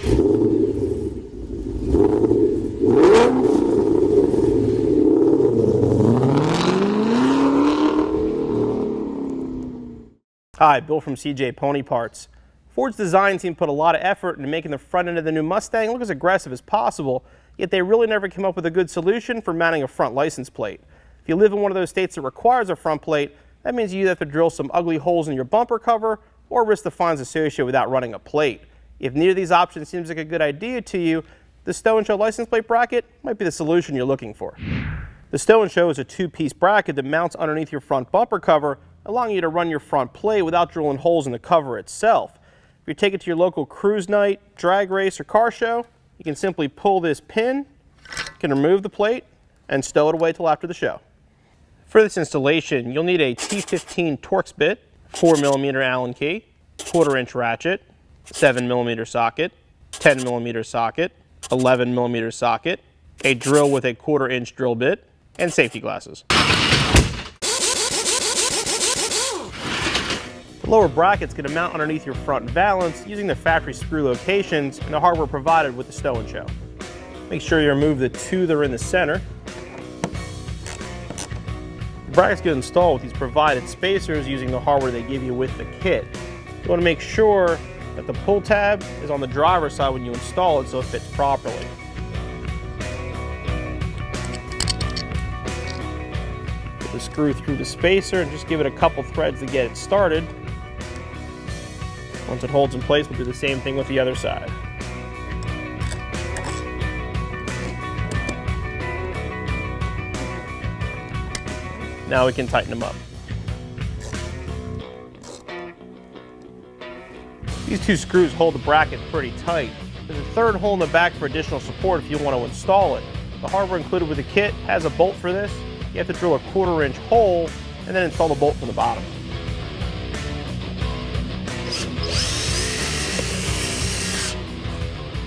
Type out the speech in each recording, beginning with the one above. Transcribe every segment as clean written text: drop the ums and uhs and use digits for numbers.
Hi, Bill from CJ Pony Parts. Ford's design team put a lot of effort into making the front end of the new Mustang look as aggressive as possible, yet they really never came up with a good solution for mounting a front license plate. If you live in one of those states that requires a front plate, that means you either have to drill some ugly holes in your bumper cover or risk the fines associated without running a plate. If neither of these options seems like a good idea to you, the STO & SHO license plate bracket might be the solution you're looking for. The STO & SHO is a two-piece bracket that mounts underneath your front bumper cover, allowing you to run your front plate without drilling holes in the cover itself. If you take it to your local cruise night, drag race, or car show, you can simply pull this pin, you can remove the plate, and stow it away till after the show. For this installation, you'll need a T15 Torx bit, 4mm Allen key, 1/4" ratchet, 7mm socket, 10mm socket, 11mm socket, a drill with a 1/4" drill bit, and safety glasses. The lower bracket's going to mount underneath your front valance using the factory screw locations and the hardware provided with the STO & SHO. Make sure you remove the two that are in the center. The brackets get installed with these provided spacers using the hardware they give you with the kit. You want to make sure that the pull tab is on the driver's side when you install it so it fits properly. Put the screw through the spacer and just give it a couple threads to get it started. Once it holds in place, we'll do the same thing with the other side. Now we can tighten them up. These two screws hold the bracket pretty tight. There's a third hole in the back for additional support if you want to install it. The hardware included with the kit has a bolt for this. You have to drill a 1/4" hole and then install the bolt from the bottom.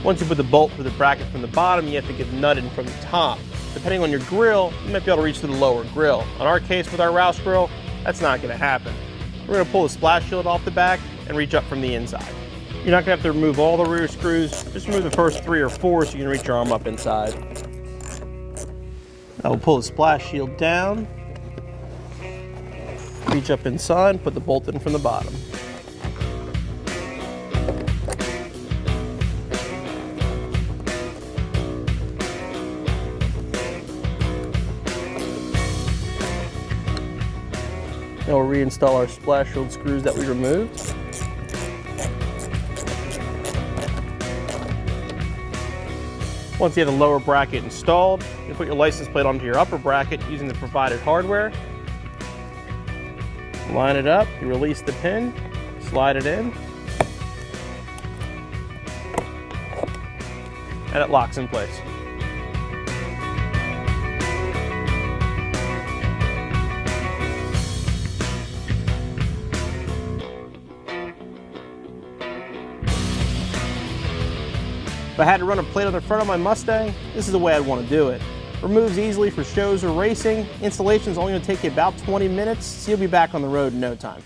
Once you put the bolt through the bracket from the bottom, you have to get the nut in from the top. Depending on your grill, you might be able to reach to the lower grill. On our case with our Rouse grill, that's not going to happen. We're going to pull the splash shield off the back and reach up from the inside. You're not going to have to remove all the rear screws, just remove the first 3 or 4 so you can reach your arm up inside. Now we'll pull the splash shield down, reach up inside, put the bolt in from the bottom. Now we'll reinstall our splash shield screws that we removed. Once you have the lower bracket installed, you put your license plate onto your upper bracket using the provided hardware. Line it up, you release the pin, slide it in, and it locks in place. If I had to run a plate on the front of my Mustang, this is the way I'd want to do it. Removes easily for shows or racing. Installation is only going to take you about 20 minutes, so you'll be back on the road in no time.